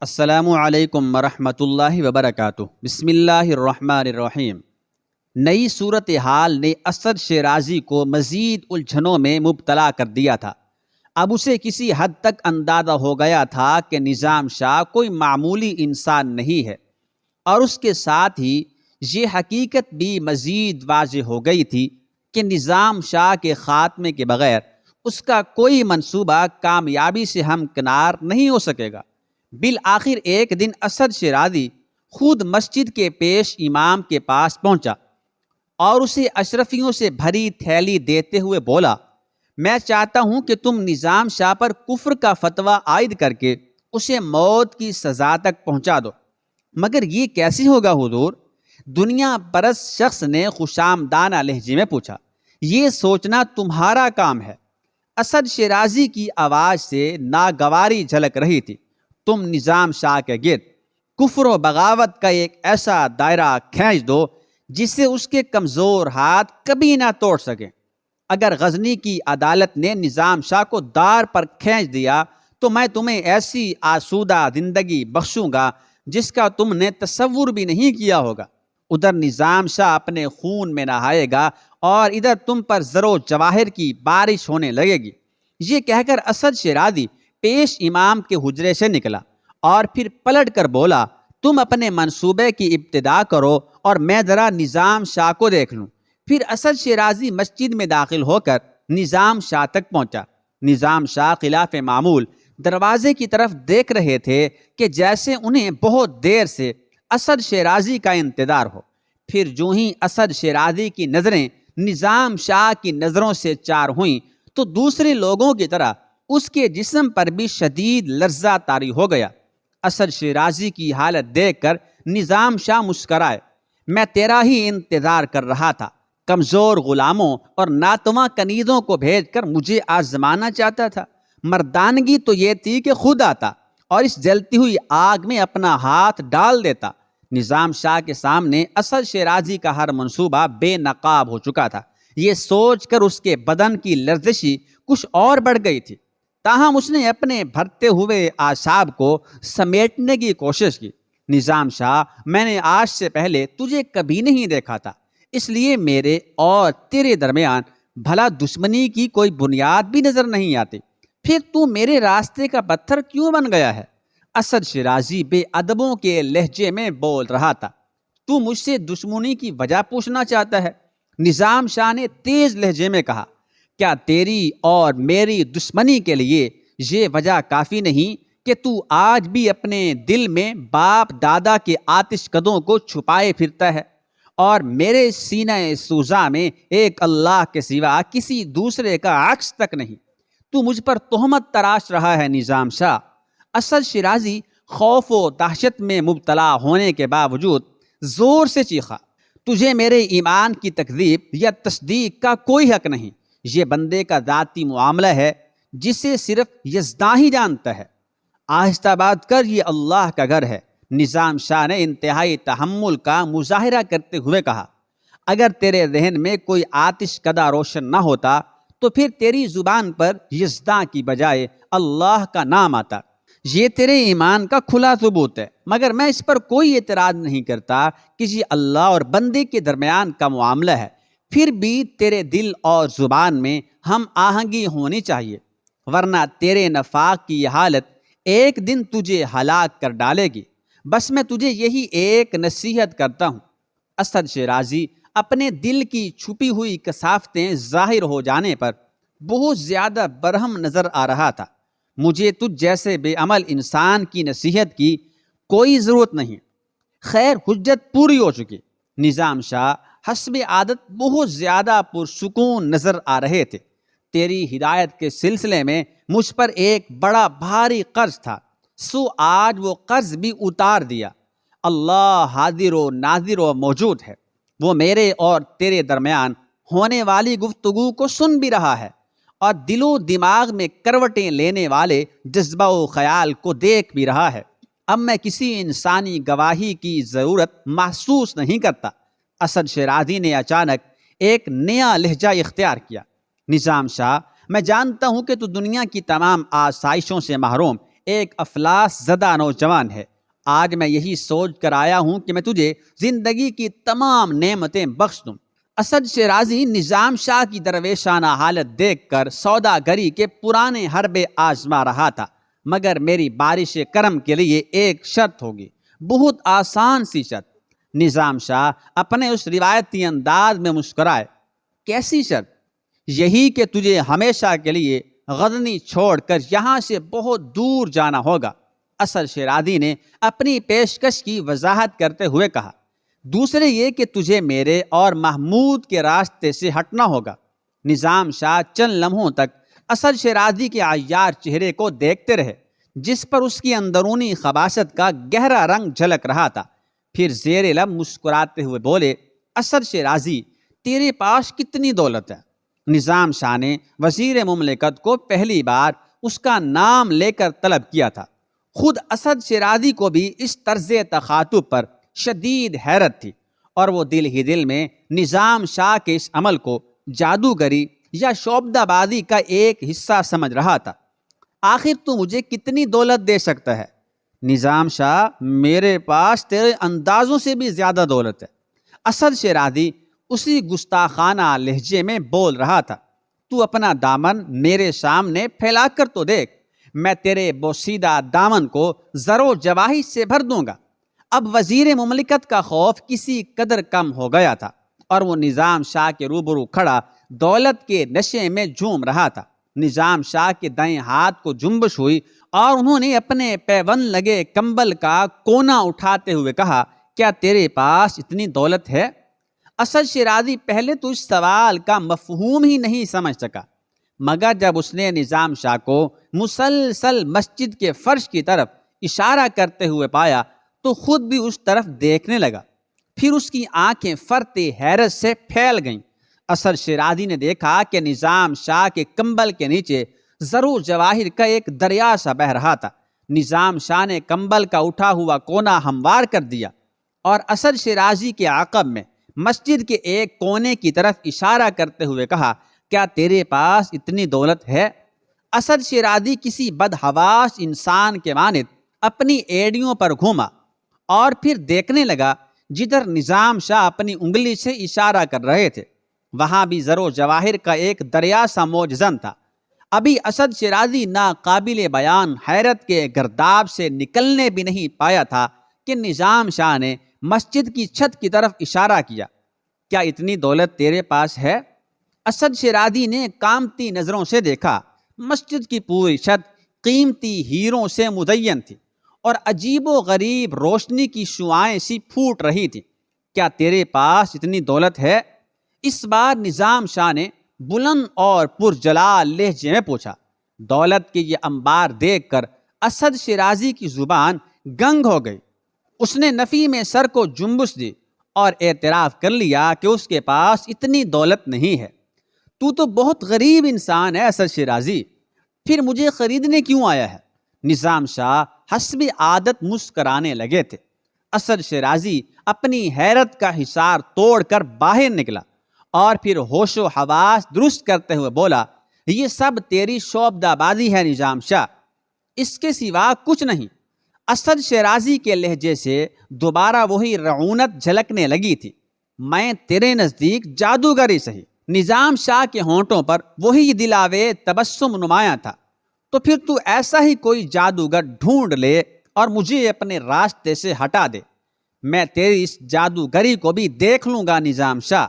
السلام علیکم ورحمۃ اللہ وبرکاتہ۔ بسم اللہ الرحمن الرحیم۔ نئی صورتحال نے اسد شیرازی کو مزید الجھنوں میں مبتلا کر دیا تھا۔ اب اسے کسی حد تک اندازہ ہو گیا تھا کہ نظام شاہ کوئی معمولی انسان نہیں ہے، اور اس کے ساتھ ہی یہ حقیقت بھی مزید واضح ہو گئی تھی کہ نظام شاہ کے خاتمے کے بغیر اس کا کوئی منصوبہ کامیابی سے ہمکنار نہیں ہو سکے گا۔ بالآخر ایک دن اسد شیرازی خود مسجد کے پیش امام کے پاس پہنچا اور اسے اشرفیوں سے بھری تھیلی دیتے ہوئے بولا، میں چاہتا ہوں کہ تم نظام شاہ پر کفر کا فتویٰ عائد کر کے اسے موت کی سزا تک پہنچا دو۔ مگر یہ کیسے ہوگا حضور؟ دنیا پرست شخص نے خوشامدانہ لہجے میں پوچھا۔ یہ سوچنا تمہارا کام ہے۔ اسد شیرازی کی آواز سے ناگواری جھلک رہی تھی۔ تم نظام شاہ کے گرد کفر و بغاوت کا ایک ایسا دائرہ کھینچ دو جسے اس کے کمزور ہاتھ کبھی نہ توڑ سکیں۔ اگر غزنی کی عدالت نے نظام شاہ کو دار پر کھینچ دیا تو میں تمہیں ایسی آسودہ زندگی بخشوں گا جس کا تم نے تصور بھی نہیں کیا ہوگا۔ ادھر نظام شاہ اپنے خون میں نہائے گا اور ادھر تم پر زر و جواہر کی بارش ہونے لگے گی۔ یہ کہہ کر اسد شیرازی پیش امام کے حجرے سے نکلا اور پھر پلٹ کر بولا، تم اپنے منصوبے کی ابتدا کرو اور میں ذرا نظام شاہ کو دیکھ لوں۔ پھر اسد شیرازی مسجد میں داخل ہو کر نظام شاہ تک پہنچا۔ نظام شاہ خلاف معمول دروازے کی طرف دیکھ رہے تھے کہ جیسے انہیں بہت دیر سے اسد شیرازی کا انتظار ہو۔ پھر جو ہی اسد شیرازی کی نظریں نظام شاہ کی نظروں سے چار ہوئیں تو دوسرے لوگوں کی طرح اس کے جسم پر بھی شدید لرزہ طاری ہو گیا۔ اسد شیرازی کی حالت دیکھ کر نظام شاہ مسکرائے، میں تیرا ہی انتظار کر رہا تھا۔ کمزور غلاموں اور ناتواں کنیزوں کو بھیج کر مجھے آزمانا چاہتا تھا۔ مردانگی تو یہ تھی کہ خود آتا اور اس جلتی ہوئی آگ میں اپنا ہاتھ ڈال دیتا۔ نظام شاہ کے سامنے اسد شیرازی کا ہر منصوبہ بے نقاب ہو چکا تھا۔ یہ سوچ کر اس کے بدن کی لرزشی کچھ اور بڑھ گئی تھی، تاہم اس نے اپنے بھرتے ہوئے اعصاب کو سمیٹنے کی کوشش کی۔ نظام شاہ، میں نے آج سے پہلے تجھے کبھی نہیں دیکھا تھا، اس لیے میرے اور تیرے درمیان بھلا دشمنی کی کوئی بنیاد بھی نظر نہیں آتی، پھر تو میرے راستے کا پتھر کیوں بن گیا ہے؟ اسد شیرازی بے ادبوں کے لہجے میں بول رہا تھا۔ تو مجھ سے دشمنی کی وجہ پوچھنا چاہتا ہے؟ نظام شاہ نے تیز لہجے میں کہا، کیا تیری اور میری دشمنی کے لیے یہ وجہ کافی نہیں کہ تو آج بھی اپنے دل میں باپ دادا کے آتش کدوں کو چھپائے پھرتا ہے اور میرے سینہ سوزاں میں ایک اللہ کے سوا کسی دوسرے کا عکس تک نہیں؟ تو مجھ پر تہمت تراش رہا ہے نظام شاہ۔ اسد شیرازی خوف و دہشت میں مبتلا ہونے کے باوجود زور سے چیخا، تجھے میرے ایمان کی تکذیب یا تصدیق کا کوئی حق نہیں۔ یہ بندے کا ذاتی معاملہ ہے جسے صرف یزداں ہی جانتا ہے۔ آہستہ بات کر، یہ اللہ کا گھر ہے۔ نظام شاہ نے انتہائی تحمل کا مظاہرہ کرتے ہوئے کہا، اگر تیرے ذہن میں کوئی آتش کدہ روشن نہ ہوتا تو پھر تیری زبان پر یزداں کی بجائے اللہ کا نام آتا۔ یہ تیرے ایمان کا کھلا ثبوت ہے، مگر میں اس پر کوئی اعتراض نہیں کرتا کہ یہ اللہ اور بندے کے درمیان کا معاملہ ہے۔ پھر بھی تیرے دل اور زبان میں ہم آہنگی ہونی چاہیے، ورنہ تیرے نفاق کی یہ حالت ایک دن تجھے ہلاک کر ڈالے گی۔ بس میں تجھے یہی ایک نصیحت کرتا ہوں۔ اسد شیرازی اپنے دل کی چھپی ہوئی کثافتیں ظاہر ہو جانے پر بہت زیادہ برہم نظر آ رہا تھا۔ مجھے تجھ جیسے بے عمل انسان کی نصیحت کی کوئی ضرورت نہیں۔ خیر، حجت پوری ہو چکی۔ نظام شاہ حسب عادت بہت زیادہ پرسکون نظر آ رہے تھے۔ تیری ہدایت کے سلسلے میں مجھ پر ایک بڑا بھاری قرض تھا، سو آج وہ قرض بھی اتار دیا۔ اللہ حاضر و ناظر و موجود ہے، وہ میرے اور تیرے درمیان ہونے والی گفتگو کو سن بھی رہا ہے اور دل و دماغ میں کروٹیں لینے والے جذبہ و خیال کو دیکھ بھی رہا ہے۔ اب میں کسی انسانی گواہی کی ضرورت محسوس نہیں کرتا۔ اسد شیرازی نے اچانک ایک نیا لہجہ اختیار کیا۔ نظام شاہ، میں جانتا ہوں کہ تو دنیا کی تمام آسائشوں سے محروم ایک افلاس زدہ نوجوان ہے۔ آج میں یہی سوچ کر آیا ہوں کہ میں تجھے زندگی کی تمام نعمتیں بخش دوں۔ اسد شیرازی نظام شاہ کی درویشانہ حالت دیکھ کر سوداگری کے پرانے حربے آزما رہا تھا، مگر میری بارش کرم کے لیے ایک شرط ہوگی، بہت آسان سی شرط۔ نظام شاہ اپنے اس روایتی انداز میں مسکرائے۔ کیسی شرط؟ یہی کہ تجھے ہمیشہ کے لیے غزنی چھوڑ کر یہاں سے بہت دور جانا ہوگا۔ اسد شیرازی نے اپنی پیشکش کی وضاحت کرتے ہوئے کہا، دوسرے یہ کہ تجھے میرے اور محمود کے راستے سے ہٹنا ہوگا۔ نظام شاہ چند لمحوں تک اسد شیرازی کے عیار چہرے کو دیکھتے رہے، جس پر اس کی اندرونی خباثت کا گہرا رنگ جھلک رہا تھا۔ پھر زیر لب مسکراتے ہوئے بولے، اسد شیرازی، تیرے پاس کتنی دولت ہے؟ نظام شاہ نے وزیر مملکت کو پہلی بار اس کا نام لے کر طلب کیا تھا۔ خود اسد شیرازی کو بھی اس طرز تخاطب پر شدید حیرت تھی، اور وہ دل ہی دل میں نظام شاہ کے اس عمل کو جادوگری یا شعبدہ بازی کا ایک حصہ سمجھ رہا تھا۔ آخر تو مجھے کتنی دولت دے سکتا ہے؟ نظام شاہ، میرے پاس تیرے اندازوں سے بھی زیادہ دولت ہے۔ اسد شیرازی اسی گستاخانہ لہجے میں بول رہا تھا۔ تو اپنا دامن میرے سامنے پھیلا کر تو دیکھ، میں تیرے بوسیدہ دامن کو زر و جواہر سے بھر دوں گا۔ اب وزیر مملکت کا خوف کسی قدر کم ہو گیا تھا، اور وہ نظام شاہ کے روبرو کھڑا دولت کے نشے میں جھوم رہا تھا۔ نظام شاہ کے دائیں ہاتھ کو جنبش ہوئی، اور انہوں نے اپنے پیوند لگے کمبل کا کونا اٹھاتے ہوئے کہا، کیا تیرے پاس اتنی دولت ہے؟ اسد شیرازی پہلے تو اس سوال کا مفہوم ہی نہیں سمجھ سکا، مگر جب اس نے نظام شاہ کو مسلسل مسجد کے فرش کی طرف اشارہ کرتے ہوئے پایا تو خود بھی اس طرف دیکھنے لگا۔ پھر اس کی آنکھیں فرتے حیرت سے پھیل گئیں۔ اسد شیرازی نے دیکھا کہ نظام شاہ کے کمبل کے نیچے زر و جواہر کا ایک دریا سا بہہ رہا تھا۔ نظام شاہ نے کمبل کا اٹھا ہوا کونا ہموار کر دیا، اور اسد شیرازی کے عقب میں مسجد کے ایک کونے کی طرف اشارہ کرتے ہوئے کہا، کیا تیرے پاس اتنی دولت ہے؟ اسد شیرازی کسی بدحواس انسان کے مانند اپنی ایڑیوں پر گھوما، اور پھر دیکھنے لگا جدھر نظام شاہ اپنی انگلی سے اشارہ کر رہے تھے۔ وہاں بھی زر و جواہر کا ایک دریا سا موجزن تھا۔ ابھی اسد شیرازی ناقابل بیان حیرت کے گرداب سے نکلنے بھی نہیں پایا تھا کہ نظام شاہ نے مسجد کی چھت کی طرف اشارہ کیا۔ کیا اتنی دولت تیرے پاس ہے؟ اسد شیرازی نے کامتی نظروں سے دیکھا۔ مسجد کی پوری چھت قیمتی ہیروں سے مزین تھی، اور عجیب و غریب روشنی کی شعاعیں سی پھوٹ رہی تھی۔ کیا تیرے پاس اتنی دولت ہے؟ اس بار نظام شاہ نے بلند اور پرجلال لہجے میں پوچھا۔ دولت کے یہ انبار دیکھ کر اسد شیرازی کی زبان گنگ ہو گئی۔ اس نے نفی میں سر کو جنبش دی اور اعتراف کر لیا کہ اس کے پاس اتنی دولت نہیں ہے۔ تو بہت غریب انسان ہے اسد شیرازی، پھر مجھے خریدنے کیوں آیا ہے؟ نظام شاہ حسب عادت مسکرانے لگے تھے۔ اسد شیرازی اپنی حیرت کا حصار توڑ کر باہر نکلا، اور پھر ہوش و حواس درست کرتے ہوئے بولا، یہ سب تیری شعبدہ بازی ہے نظام شاہ، اس کے سوا کچھ نہیں۔ اسد شیرازی کے لہجے سے دوبارہ وہی رعونت جھلکنے لگی تھی۔ میں تیرے نزدیک جادوگری سہی۔ نظام شاہ کے ہونٹوں پر وہی دلاوے تبسم نمایاں تھا۔ تو پھر تو ایسا ہی کوئی جادوگر ڈھونڈ لے اور مجھے اپنے راستے سے ہٹا دے، میں تیری اس جادوگری کو بھی دیکھ لوں گا نظام شاہ۔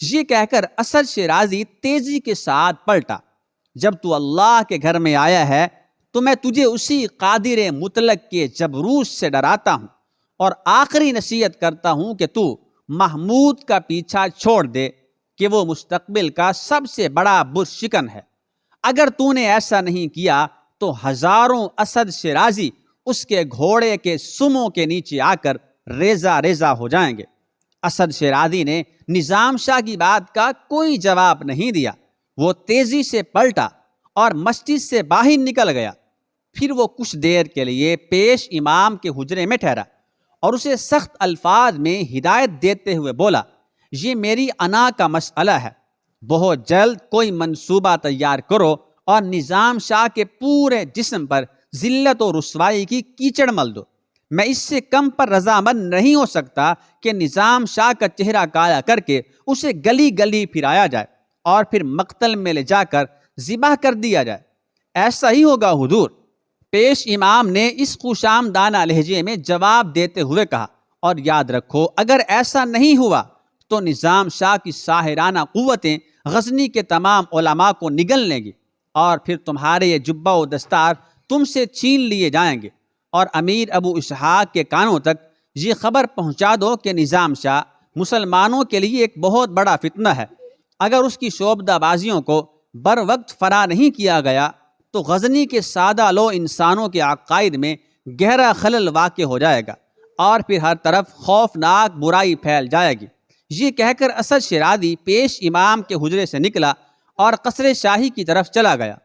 یہ کہہ کر اسد شیرازی تیزی کے ساتھ پلٹا۔ جب تو اللہ کے گھر میں آیا ہے تو میں تجھے اسی قادر مطلق کے جبروت سے ڈراتا ہوں، اور آخری نصیحت کرتا ہوں کہ تو محمود کا پیچھا چھوڑ دے کہ وہ مستقبل کا سب سے بڑا بت شکن ہے۔ اگر تو نے ایسا نہیں کیا تو ہزاروں اسد شیرازی اس کے گھوڑے کے سموں کے نیچے آ کر ریزہ ریزہ ہو جائیں گے۔ اسد شیرازی نے نظام شاہ کی بات کا کوئی جواب نہیں دیا۔ وہ تیزی سے پلٹا اور مسجد سے باہر نکل گیا۔ پھر وہ کچھ دیر کے لیے پیش امام کے حجرے میں ٹھہرا، اور اسے سخت الفاظ میں ہدایت دیتے ہوئے بولا، یہ میری انا کا مسئلہ ہے، بہت جلد کوئی منصوبہ تیار کرو اور نظام شاہ کے پورے جسم پر ذلت و رسوائی کی کیچڑ مل دو۔ میں اس سے کم پر رضامند نہیں ہو سکتا کہ نظام شاہ کا چہرہ کالا کر کے اسے گلی گلی پھرایا جائے اور پھر مقتل میں لے جا کر ذبح کر دیا جائے۔ ایسا ہی ہوگا حضور۔ پیش امام نے اس خوشامدانہ لہجے میں جواب دیتے ہوئے کہا، اور یاد رکھو اگر ایسا نہیں ہوا تو نظام شاہ کی ساحرانہ قوتیں غزنی کے تمام علماء کو نگل لیں گی، اور پھر تمہارے یہ جبہ و دستار تم سے چھین لیے جائیں گے۔ اور امیر ابو اسحاق کے کانوں تک یہ خبر پہنچا دو کہ نظام شاہ مسلمانوں کے لیے ایک بہت بڑا فتنہ ہے۔ اگر اس کی شعبدہ بازیوں کو بر وقت فرا نہیں کیا گیا تو غزنی کے سادہ لو انسانوں کے عقائد میں گہرا خلل واقع ہو جائے گا، اور پھر ہر طرف خوفناک برائی پھیل جائے گی۔ یہ کہہ کر اسد شیرازی پیش امام کے حجرے سے نکلا اور قصر شاہی کی طرف چلا گیا۔